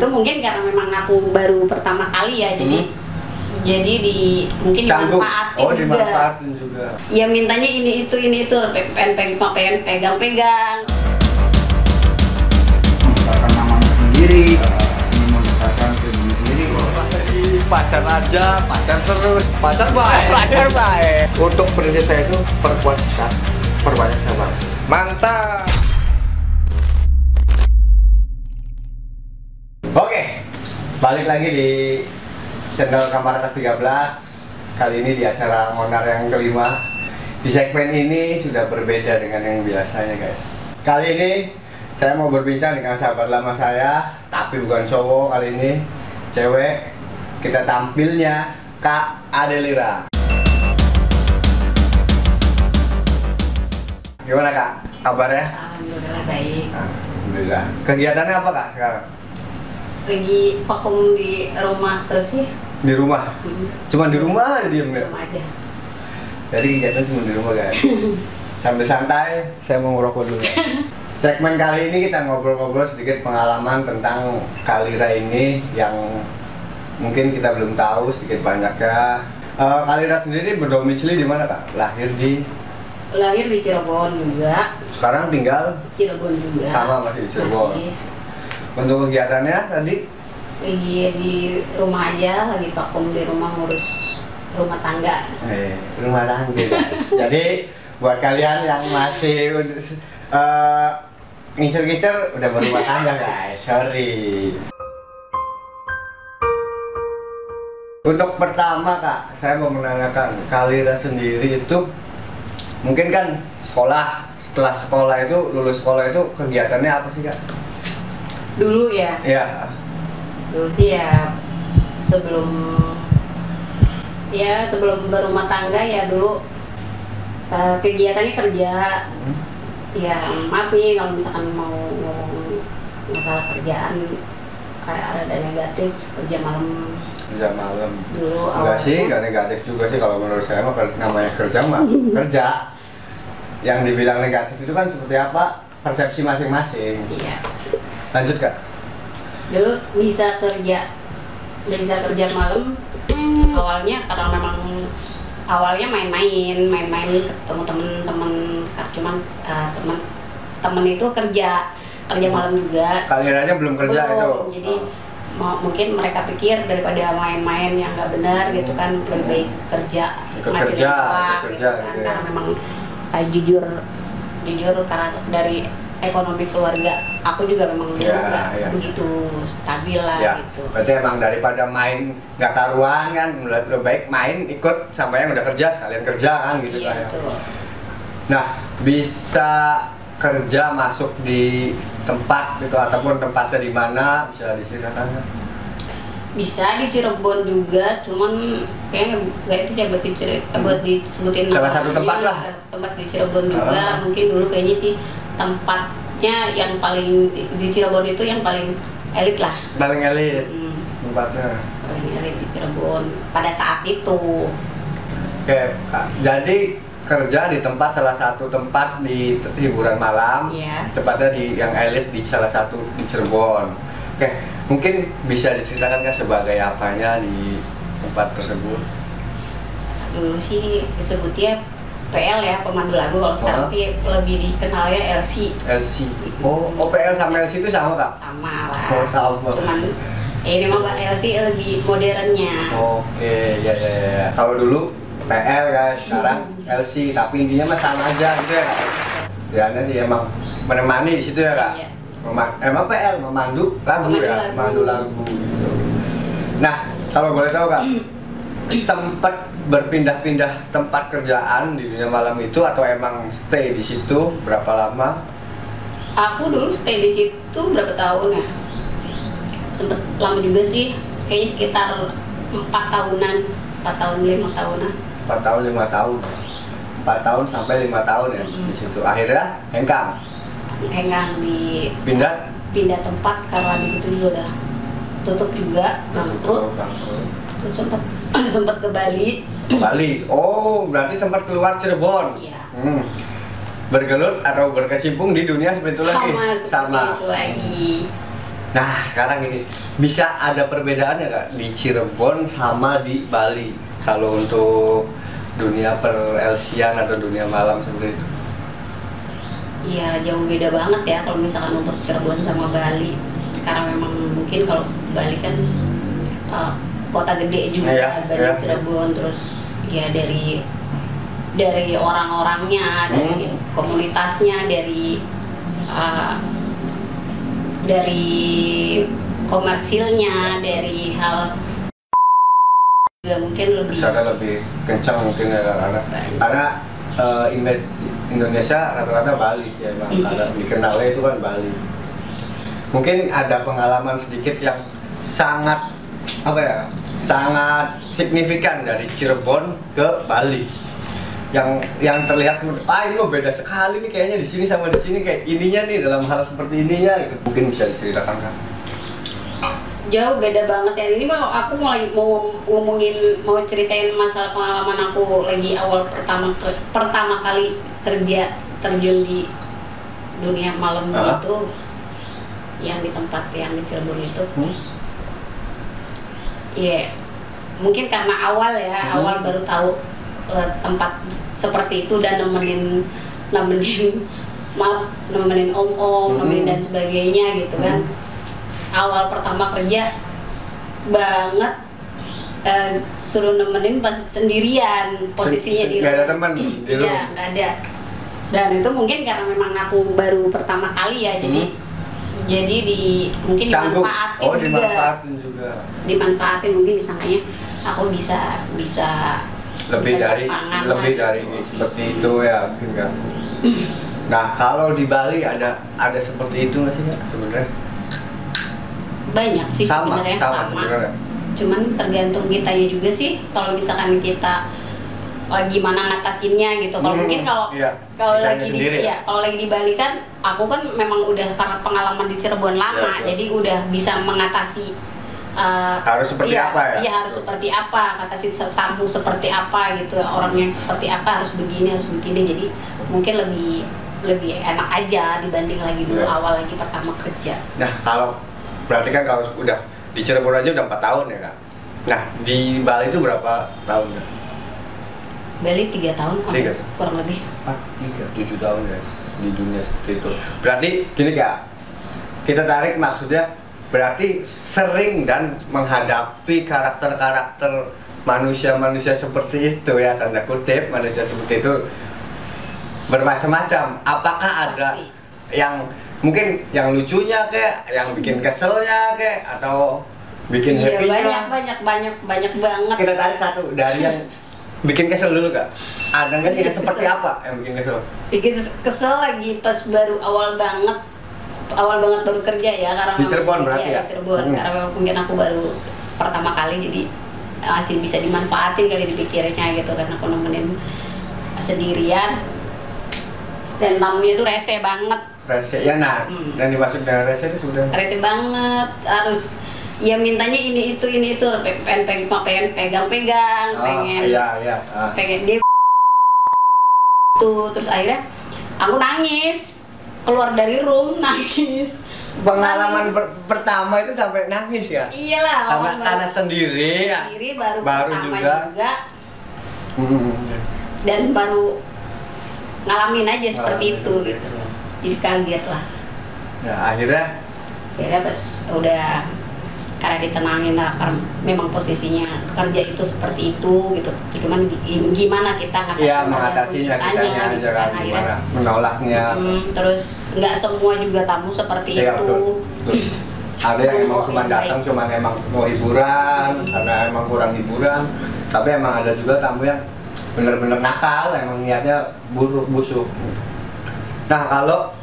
itu mungkin karena memang aku baru pertama kali ya, jadi mungkin dimanfaatin juga. Ya mintanya ini itu, pengen pegang. Membesarkan namanya sendiri, membesarkan pribadi sendiri. Pacar aja, pacar terus, pacar baik. Untuk prinsip saya itu perkuat bisa, perbanyak sabar. Mantap. Oke, balik lagi di channel Kamar Atas 13. Kali ini di acara Monar yang kelima. Di segmen ini sudah berbeda dengan yang biasanya, guys. Kali ini saya mau berbincang dengan sahabat lama saya, tapi bukan cowok kali ini, cewek. Kita tampilnya Kak Adelira. Gimana Kak? Kabarnya? Alhamdulillah baik. Alhamdulillah. Kegiatannya apa Kak sekarang? Lagi vakum di rumah terus ya. Di rumah? Cuma di rumah aja diem ya? Rumah aja. Jadi kegiatan cuma di rumah guys. Sambil santai, saya mau ngerokok dulu. Segmen kali ini kita ngobrol-ngobrol sedikit pengalaman tentang Kalira ini yang mungkin kita belum tahu sedikit banyaknya. Kalira sendiri berdomisili di mana Kak? Lahir di Cirebon juga. Sekarang tinggal Cirebon juga. Sama masih di Cirebon. Masih. Untuk kegiatannya tadi? Lagi di rumah aja, lagi vakum di rumah ngurus rumah tangga. Rumah tangga. Jadi buat kalian yang masih ngincer-ngincer udah berumah tangga guys, sorry. Untuk pertama Kak, saya mau menanyakan Kalira sendiri itu mungkin kan sekolah, setelah sekolah itu, lulus sekolah itu kegiatannya apa sih Kak? Dulu ya? Iya. Dulu sih ya sebelum berumah tangga ya dulu kegiatannya kerja. Ya maaf nih kalau misalkan mau ngomong masalah kerjaan kayak ada negatif, kerja malam dulu. Enggak sih, enggak negatif juga sih kalau menurut saya mah namanya kerja mah kerja. Yang dibilang negatif itu kan seperti apa persepsi masing-masing. Iya. Lanjut Kak. Dulu bisa kerja malam awalnya karena memang awalnya main-main ketemu temen-temen, cuman temen itu kerja malam juga. Kaliranya belum kerja itu. Jadi mungkin mereka pikir daripada main-main yang nggak benar gitu kan, lebih baik kerja, ngasih uang gitu kan. Karena memang jujur karena dari ekonomi keluarga aku juga memang nggak begitu stabil lah gitu. Berarti emang daripada main nggak karuan kan, lebih baik main ikut sama yang udah kerja sekalian kerja kan gitu kan. Nah, bisa kerja masuk di tempat gitu ataupun tempatnya di mana bisa diceritakan? Bisa di Cirebon juga, cuman kayaknya nggak itu sih buat disebutin. Salah satu tempat lah. Tempat di Cirebon juga, mungkin dulu kayaknya sih tempatnya yang paling di Cirebon itu yang paling elit lah. Paling elit tempatnya. Paling elit di Cirebon pada saat itu. Oke, jadi kerja di tempat salah satu tempat di hiburan malam, tepatnya di yang elit di salah satu di Cirebon. Oke, mungkin bisa diceritakan kan sebagai apanya di tempat tersebut? Dulu sih disebutnya PL ya, pemandu lagu. Kalau sekarang sih lebih dikenalnya LC. Oh, PL sama LC itu sama Kak? Sama lah. Oh, sama. Cuman ini mah LC lebih modernnya. Oke, ya. Kalau dulu PL guys, sekarang LC, tapi intinya mah sama aja gitu ya Kak. Biasanya sih emang menemani di situ ya Kak. Iya. Emang PL memandu lagu ya, memandu lagu gitu. Nah, kalau boleh tahu Kak, sempat berpindah-pindah tempat kerjaan di dunia malam itu atau emang stay di situ berapa lama? Aku dulu stay di situ berapa tahun ya? Sempet lama juga sih, kayaknya sekitar 4 tahunan, 4 tahun 5 tahunan. 4 tahun 5 tahun. 4 tahun sampai 5 tahun ya di situ. Akhirnya hengkang pindah tempat karena di situ juga udah tutup juga, bangkrut. Terus sempat ke Bali. Oh berarti sempat keluar Cirebon. Iya. Bergelut atau berkecimpung di dunia seperti itu lagi. Sama itu lagi. Nah sekarang ini bisa ada perbedaannya nggak di Cirebon sama di Bali kalau untuk dunia per-LC-an atau dunia malam seperti itu? Iya jauh beda banget ya kalau misalkan untuk Cirebon sama Bali, karena memang mungkin kalau Bali kan kota gede juga Bali Cirebon, terus ya dari orang-orangnya, dari komunitasnya, dari komersilnya, dari hal juga mungkin lebih kencang mungkin ya karena image Indonesia rata-rata Bali sih emang, karena dikenalnya itu kan Bali. Mungkin ada pengalaman sedikit yang sangat sangat signifikan dari Cirebon ke Bali yang terlihat ini beda sekali nih kayaknya di sini sama di sini, kayak ininya nih dalam hal seperti ininya gitu. Mungkin bisa diceritakan kan? Jauh beda banget ya. Ini aku mau ceritain masalah pengalaman aku lagi awal pertama kali kerja terjun di dunia malam itu, yang di tempat yang di Cirebon itu. Iya, mungkin karena awal baru tahu tempat seperti itu dan nemenin om-om, nemenin dan sebagainya gitu kan. Awal pertama kerja banget, suruh nemenin pas sendirian, posisinya di nggak ada teman di rumah. Iya, nggak ada. Dan itu mungkin karena memang aku baru pertama kali ya, jadi mungkin dimanfaatin dimanfaatin mungkin disangkanya aku bisa lebih dari seperti itu ya mungkin kan. Nah kalau di Bali ada seperti itu nggak sih Kak sebenarnya? Banyak sih sebenarnya sama. Cuman tergantung kitanya juga sih, kalau misalkan kita gimana ngatasinnya gitu. Kalau mungkin kalau lagi di Bali kan aku kan memang udah karena pengalaman di Cirebon lama, jadi udah bisa mengatasi harus seperti apa ya? Iya harus seperti apa, ngatasi tamu seperti apa gitu, orang yang seperti apa harus begini, jadi mungkin lebih enak aja dibanding lagi dulu awal lagi pertama kerja. Nah berarti kan kalau udah di Cirebon aja udah 4 tahun ya Kak? Nah di Bali itu berapa tahun Kak? Bali 3 tahun, kurang lebih 7 tahun guys di dunia seperti itu. Berarti gini Kak, kita tarik maksudnya berarti sering dan menghadapi karakter-karakter manusia-manusia seperti itu ya, tanda kutip manusia seperti itu bermacam-macam. Apakah ada yang mungkin yang lucunya kayak, yang bikin keselnya kayak, atau bikin happy-nya? Banyak banget. Kita tarik satu dari yang bikin kesel dulu Kak. Ada nggak tidak seperti apa yang bikin kesel? Bikin kesel lagi pas awal banget baru kerja ya, karena di Cirebon berarti ya? Cirebon, karena memang mungkin aku baru pertama kali, jadi masih bisa dimanfaatin kali dipikirnya gitu, karena aku nemenin sendirian dan tamunya itu rese banget. Rese ya, dan dimaksud dengan rese itu sudah rese banget, harus ya mintanya ini itu pengen pegang-pegang, pengen dia tuh, terus akhirnya aku nangis, keluar dari room nangis. Pengalaman pertama itu sampai nangis ya? Iyalah, karena sendiri baru juga. Dan baru ngalamin aja seperti itu gitu. Jadi kaget lah. Ya akhirnya pas udah, karena ditenangin lah, karena memang posisinya kerja itu seperti itu gitu. Cuman gimana kita mengatasinya kitanya gitu aja kan, gimana menolaknya. Terus nggak semua juga tamu seperti itu. Betul. Ada yang emang cuma datang cuman emang mau hiburan, karena emang kurang hiburan. Tapi emang ada juga tamu yang bener-bener nakal, emang niatnya busuk. Nah kalau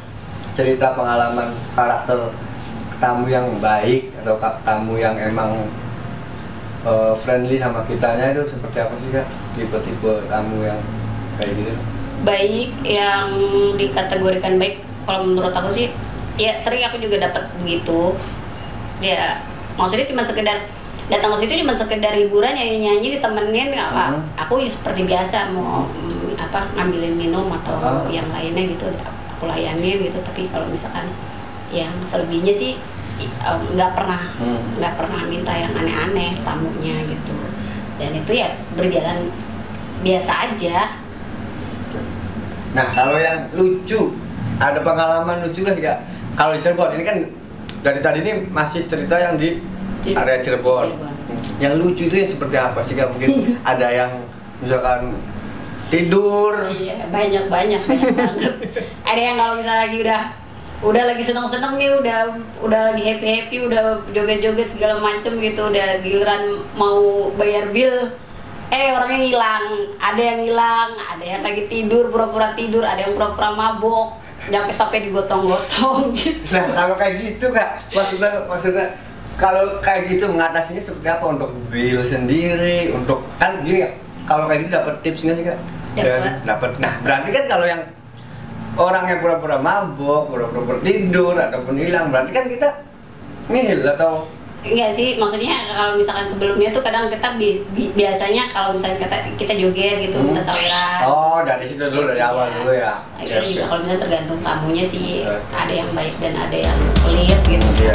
cerita pengalaman karakter tamu yang baik atau tamu yang emang friendly sama kitanya itu seperti apa sih Kak? Tipe-tipe tamu yang kayak gitu? Baik, yang dikategorikan baik kalau menurut aku sih, ya sering aku juga dapat begitu. Ya maksudnya cuma sekedar datang ke situ cuma sekedar hiburan, nyanyi-nyanyi, ditemenin, aku seperti biasa mau ngambilin minum atau yang lainnya gitu, aku layanin gitu. Tapi kalau misalkan yang selebihnya sih nggak pernah minta yang aneh-aneh tamunya gitu, dan itu ya berjalan biasa aja. Nah kalau yang lucu, ada pengalaman lucu nggak sih Kak? Kalau di Cirebon ini kan dari tadi ini masih cerita yang di area Cirebon. Yang lucu itu ya seperti apa sih Kak? Mungkin ada yang misalkan tidur. Iya, banyak banget. Ada yang kalau misalnya lagi udah lagi seneng-seneng nih, udah lagi happy, udah joget-joget segala macem gitu, udah giliran mau bayar bill, orangnya hilang. Ada yang lagi tidur, pura-pura tidur, ada yang pura-pura mabok, sampai digotong-gotong gitu. Nah kalau kayak gitu Kak, maksudnya kalau kayak gitu mengatasinya seperti apa? Untuk bill sendiri, untuk kan gini ya, kalau kayak gitu dapat tips nggak sih Kak? Dapat. Nah berarti kan kalau yang orang yang pura-pura mabok, pura-pura tidur ataupun hilang, berarti kan kita nihil atau enggak sih, maksudnya kalau misalkan sebelumnya tuh kadang kita biasanya kalau misalnya kita joget gitu, kita saweran. Oh, dari situ dulu, dari awal dulu ya. Itu juga kalau misalnya tergantung tamunya sih, ada yang baik dan ada yang pelit gitu. Iya.